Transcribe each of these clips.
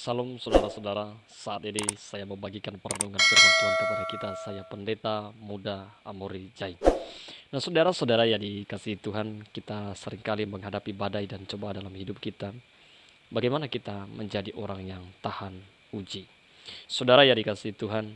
Salam saudara-saudara, saat ini saya membagikan perenungan firman Tuhan kepada kita. Saya Pendeta Muda Amori Jai. Nah saudara-saudara yang dikasihi Tuhan, kita seringkali menghadapi badai dan cobaan dalam hidup kita. Bagaimana kita menjadi orang yang tahan uji? Saudara yang dikasihi Tuhan,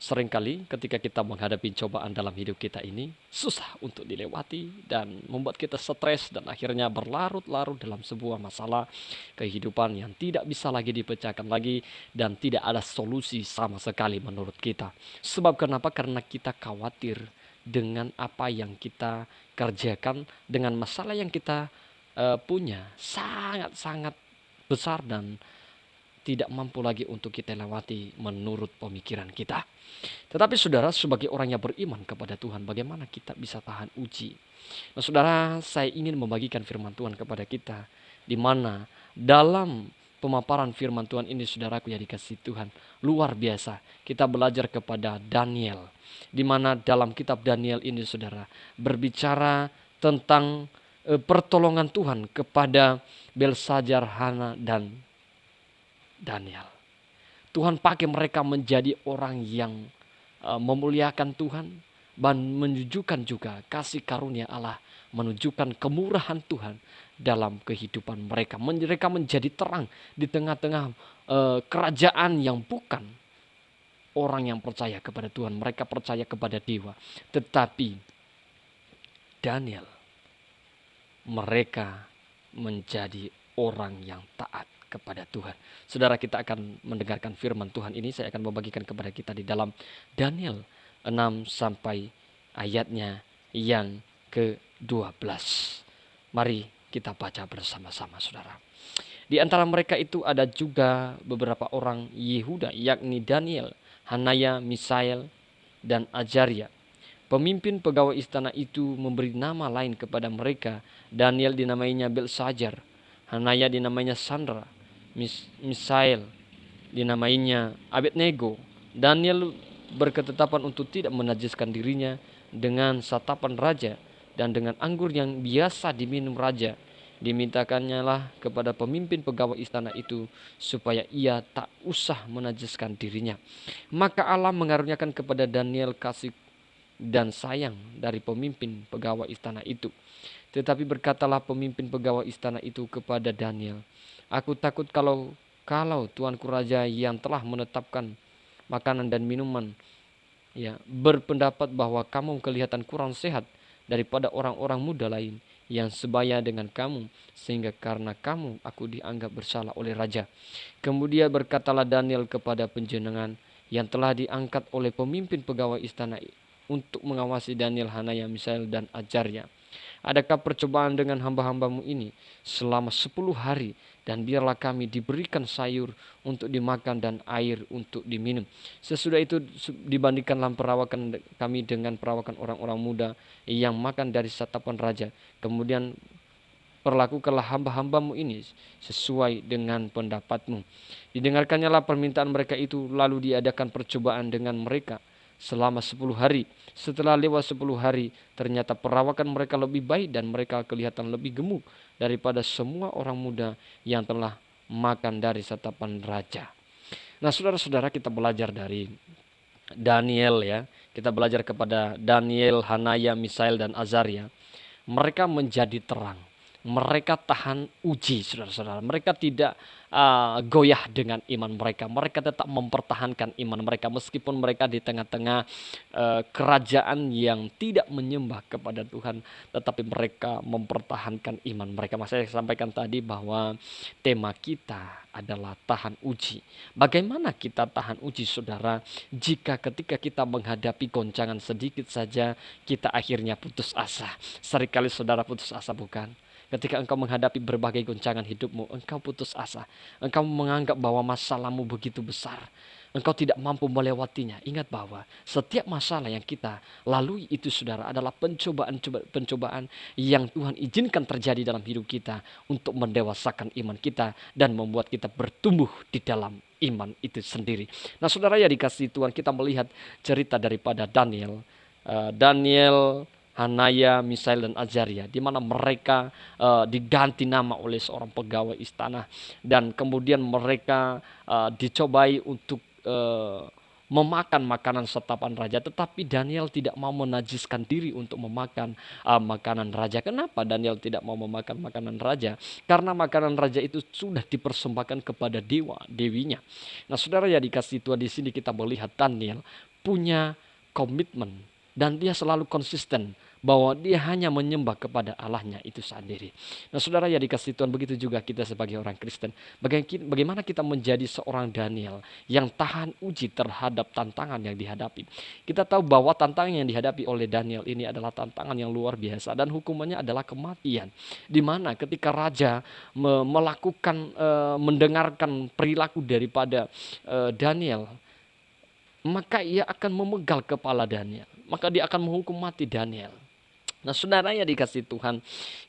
seringkali ketika kita menghadapi cobaan dalam hidup kita ini susah untuk dilewati dan membuat kita stres dan akhirnya berlarut-larut dalam sebuah masalah kehidupan yang tidak bisa lagi dipecahkan lagi dan tidak ada solusi sama sekali menurut kita. Sebab kenapa? Karena kita khawatir dengan apa yang kita kerjakan, dengan masalah yang kita punya sangat-sangat besar dan tidak mampu lagi untuk kita lewati menurut pemikiran kita. Tetapi saudara, sebagai orang yang beriman kepada Tuhan, bagaimana kita bisa tahan uji? Nah saudara, saya ingin membagikan firman Tuhan kepada kita, di mana dalam pemaparan firman Tuhan ini, saudaraku yang dikasihi Tuhan, luar biasa. Kita belajar kepada Daniel, di mana dalam kitab Daniel ini saudara, berbicara tentang pertolongan Tuhan kepada Belshazzar, Hana, dan Daniel. Tuhan pakai mereka menjadi orang yang memuliakan Tuhan dan menunjukkan juga kasih karunia Allah, menunjukkan kemurahan Tuhan dalam kehidupan mereka. Mereka menjadi terang di tengah-tengah kerajaan yang bukan orang yang percaya kepada Tuhan. Mereka percaya kepada dewa. Tetapi Daniel, mereka menjadi orang yang taat kepada Tuhan. Saudara, kita akan mendengarkan firman Tuhan ini. Saya akan membagikan kepada kita di dalam Daniel 6 sampai ayatnya yang ke-12. Mari kita baca bersama-sama saudara. Di antara mereka itu ada juga beberapa orang Yehuda, yakni Daniel, Hanaya, Misael, dan Azaria. Pemimpin pegawai istana itu memberi nama lain kepada mereka. Daniel dinamainya Belshazzar, Hanaya dinamainya Sandra, Misael dinamainya Abednego. Daniel berketetapan untuk tidak menajiskan dirinya dengan santapan raja dan dengan anggur yang biasa diminum raja. Dimintakannya lah kepada pemimpin pegawai istana itu supaya ia tak usah menajiskan dirinya. Maka Allah mengaruniakan kepada Daniel kasih dan sayang dari pemimpin pegawai istana itu. Tetapi berkatalah pemimpin pegawai istana itu kepada Daniel, "Aku takut kalau tuanku raja yang telah menetapkan makanan dan minuman berpendapat bahwa kamu kelihatan kurang sehat daripada orang-orang muda lain yang sebaya dengan kamu, sehingga karena kamu aku dianggap bersalah oleh raja." Kemudian berkatalah Daniel kepada penjenengan yang telah diangkat oleh pemimpin pegawai istana untuk mengawasi Daniel, Hanaya, Misael, dan Azaria, "Adakah percobaan dengan hamba-hambamu ini selama 10 hari, dan biarlah kami diberikan sayur untuk dimakan dan air untuk diminum. Sesudah itu dibandingkanlah perawakan kami dengan perawakan orang-orang muda yang makan dari santapan raja. Kemudian perlakukanlah hamba-hambamu ini sesuai dengan pendapatmu." Didengarkannya lah permintaan mereka itu, lalu diadakan percobaan dengan mereka selama 10 hari. Setelah lewat 10 hari, ternyata perawakan mereka lebih baik dan mereka kelihatan lebih gemuk daripada semua orang muda yang telah makan dari santapan raja. Nah saudara-saudara, kita belajar dari Daniel ya. Kita belajar kepada Daniel, Hanaya, Misael, dan Azaria. Mereka menjadi terang. Mereka tahan uji, saudara-saudara. Mereka tidak goyah dengan iman mereka. Mereka tetap mempertahankan iman mereka meskipun mereka di tengah-tengah kerajaan yang tidak menyembah kepada Tuhan, tetapi mereka mempertahankan iman mereka. Saya sampaikan tadi bahwa tema kita adalah tahan uji. Bagaimana kita tahan uji, saudara? Jika ketika kita menghadapi goncangan sedikit saja, kita akhirnya putus asa. Seringkali saudara putus asa, bukan? Ketika engkau menghadapi berbagai goncangan hidupmu, engkau putus asa. Engkau menganggap bahwa masalahmu begitu besar. Engkau tidak mampu melewatinya. Ingat bahwa setiap masalah yang kita lalui itu, saudara, adalah pencobaan yang Tuhan izinkan terjadi dalam hidup kita untuk mendewasakan iman kita dan membuat kita bertumbuh di dalam iman itu sendiri. Nah saudara ya dikasihi Tuhan, kita melihat cerita daripada Daniel. Daniel Hanaya, Misael dan Azaria, di mana mereka diganti nama oleh seorang pegawai istana, dan kemudian mereka dicobai untuk memakan makanan setapan raja, tetapi Daniel tidak mau menajiskan diri untuk memakan makanan raja. Kenapa Daniel tidak mau memakan makanan raja? Karena makanan raja itu sudah dipersembahkan kepada dewa dewinya. Nah, saudara ya dikasih Tuhan, di sini kita melihat Daniel punya komitmen dan dia selalu konsisten bahwa dia hanya menyembah kepada Allahnya itu sendiri. Nah, saudara ya dikasih Tuhan, begitu juga kita sebagai orang Kristen. Bagaimana kita menjadi seorang Daniel yang tahan uji terhadap tantangan yang dihadapi. Kita tahu bahwa tantangan yang dihadapi oleh Daniel ini adalah tantangan yang luar biasa, dan hukumannya adalah kematian. Di mana ketika raja melakukan mendengarkan perilaku daripada Daniel, maka ia akan memegal kepala Daniel. Maka dia akan menghukum mati Daniel. Nah, saudara yang dikasih Tuhan,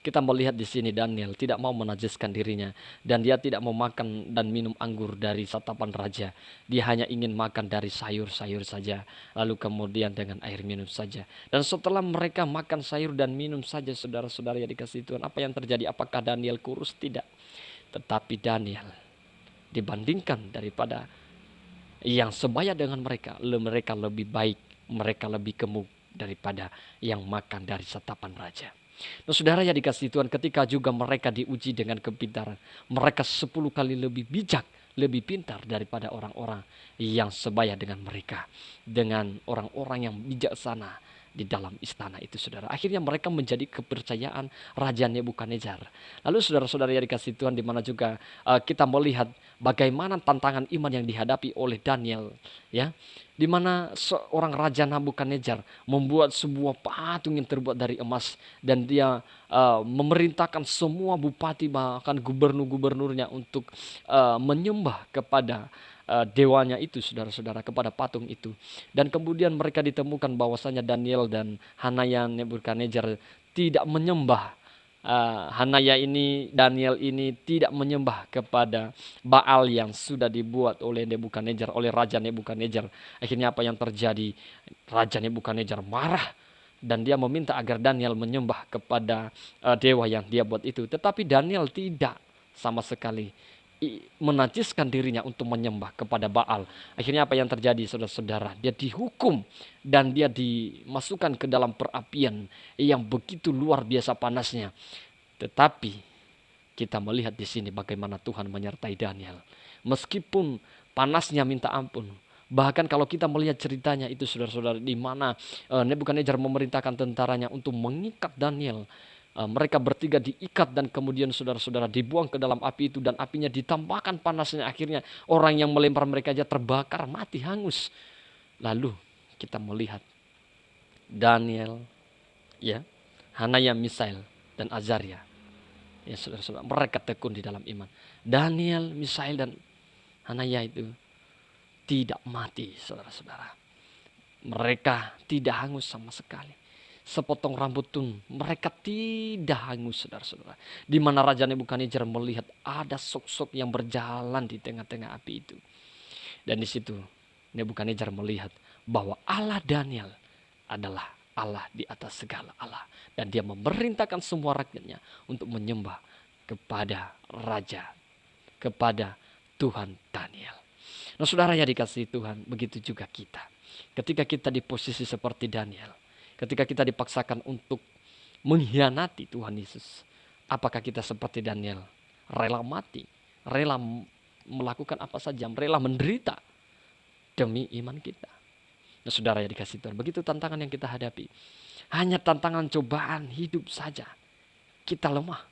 kita melihat di sini Daniel tidak mau menajiskan dirinya, dan dia tidak mau makan dan minum anggur dari santapan raja. Dia hanya ingin makan dari sayur-sayur saja, lalu kemudian dengan air minum saja. Dan setelah mereka makan sayur dan minum saja, saudara-saudara yang dikasih Tuhan, apa yang terjadi? Apakah Daniel kurus? Tidak. Tetapi Daniel dibandingkan daripada yang sebaya dengan mereka lebih baik, mereka lebih gemuk daripada yang makan dari santapan raja. Nah, saudara yang dikasih Tuhan, ketika juga mereka diuji dengan kepintaran, mereka 10 kali lebih bijak, lebih pintar daripada orang-orang yang sebaya dengan mereka, dengan orang-orang yang bijaksana di dalam istana itu, saudara. Akhirnya mereka menjadi kepercayaan Raja Nebukadnezar. Lalu saudara-saudara yang dikasih Tuhan, di mana juga kita melihat bagaimana tantangan iman yang dihadapi oleh Daniel, ya, di mana seorang Raja Nebukadnezar membuat sebuah patung yang terbuat dari emas, dan dia memerintahkan semua bupati bahkan gubernur-gubernurnya untuk menyembah kepada dewanya itu, saudara-saudara, kepada patung itu. Dan kemudian mereka ditemukan bahwasanya Daniel dan Hanaya Nebukadnezar tidak menyembah. Hanaya ini, Daniel ini tidak menyembah kepada Baal yang sudah dibuat oleh Nebukadnezar, oleh Raja Nebukadnezar. Akhirnya apa yang terjadi? Raja Nebukadnezar marah dan dia meminta agar Daniel menyembah kepada dewa yang dia buat itu. Tetapi Daniel tidak sama sekali menajiskan dirinya untuk menyembah kepada Baal. Akhirnya apa yang terjadi, saudara-saudara? Dia dihukum dan dia dimasukkan ke dalam perapian yang begitu luar biasa panasnya. Tetapi kita melihat di sini bagaimana Tuhan menyertai Daniel. Meskipun panasnya minta ampun. Bahkan kalau kita melihat ceritanya itu, saudara-saudara, di mana Nebukadnezar memerintahkan tentaranya untuk mengikat Daniel. Mereka bertiga diikat dan kemudian saudara-saudara dibuang ke dalam api itu, dan apinya ditambahkan panasnya. Akhirnya orang yang melempar mereka aja terbakar, mati, hangus. Lalu kita melihat Daniel, ya, Hanaya, Misael dan Azaria, ya, saudara-saudara, mereka tekun di dalam iman. Daniel, Misael dan Hanaya itu tidak mati, saudara-saudara. Mereka tidak hangus sama sekali. Sepotong rambut pun mereka tidak hangus, saudara-saudara. Di mana Raja Nebukadnezar melihat ada sosok yang berjalan di tengah-tengah api itu. Dan di situ Nebukadnezar melihat bahwa Allah Daniel adalah Allah di atas segala Allah. Dan dia memerintahkan semua rakyatnya untuk menyembah kepada Raja, kepada Tuhan Daniel. Nah, saudara yang dikasihi Tuhan, begitu juga kita. Ketika kita di posisi seperti Daniel, ketika kita dipaksakan untuk mengkhianati Tuhan Yesus, apakah kita seperti Daniel? Rela mati, rela melakukan apa saja, rela menderita demi iman kita. Nah, saudara yang dikasih Tuhan, begitu tantangan yang kita hadapi. Hanya tantangan cobaan hidup saja, kita lemah.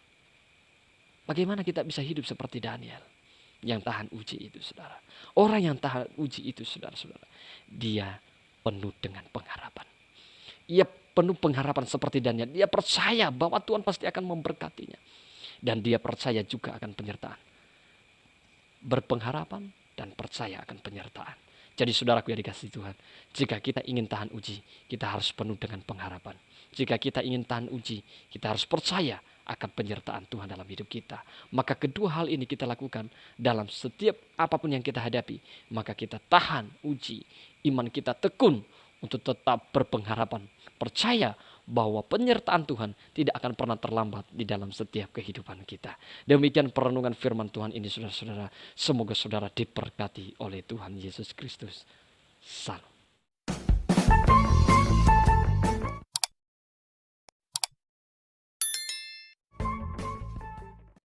Bagaimana kita bisa hidup seperti Daniel yang tahan uji itu, saudara? Orang yang tahan uji itu, saudara-saudara, dia penuh dengan pengharapan. Ia penuh pengharapan seperti Daniel. Dia percaya bahwa Tuhan pasti akan memberkatinya. Dan dia percaya juga akan penyertaan. Berpengharapan dan percaya akan penyertaan. Jadi saudaraku yang dikasihi Tuhan, jika kita ingin tahan uji, kita harus penuh dengan pengharapan. Jika kita ingin tahan uji, kita harus percaya akan penyertaan Tuhan dalam hidup kita. Maka kedua hal ini kita lakukan dalam setiap apapun yang kita hadapi. Maka kita tahan uji, iman kita tekun untuk tetap berpengharapan, percaya bahwa penyertaan Tuhan tidak akan pernah terlambat di dalam setiap kehidupan kita. Demikian perenungan firman Tuhan ini, saudara-saudara. Semoga saudara diberkati oleh Tuhan Yesus Kristus. Salam.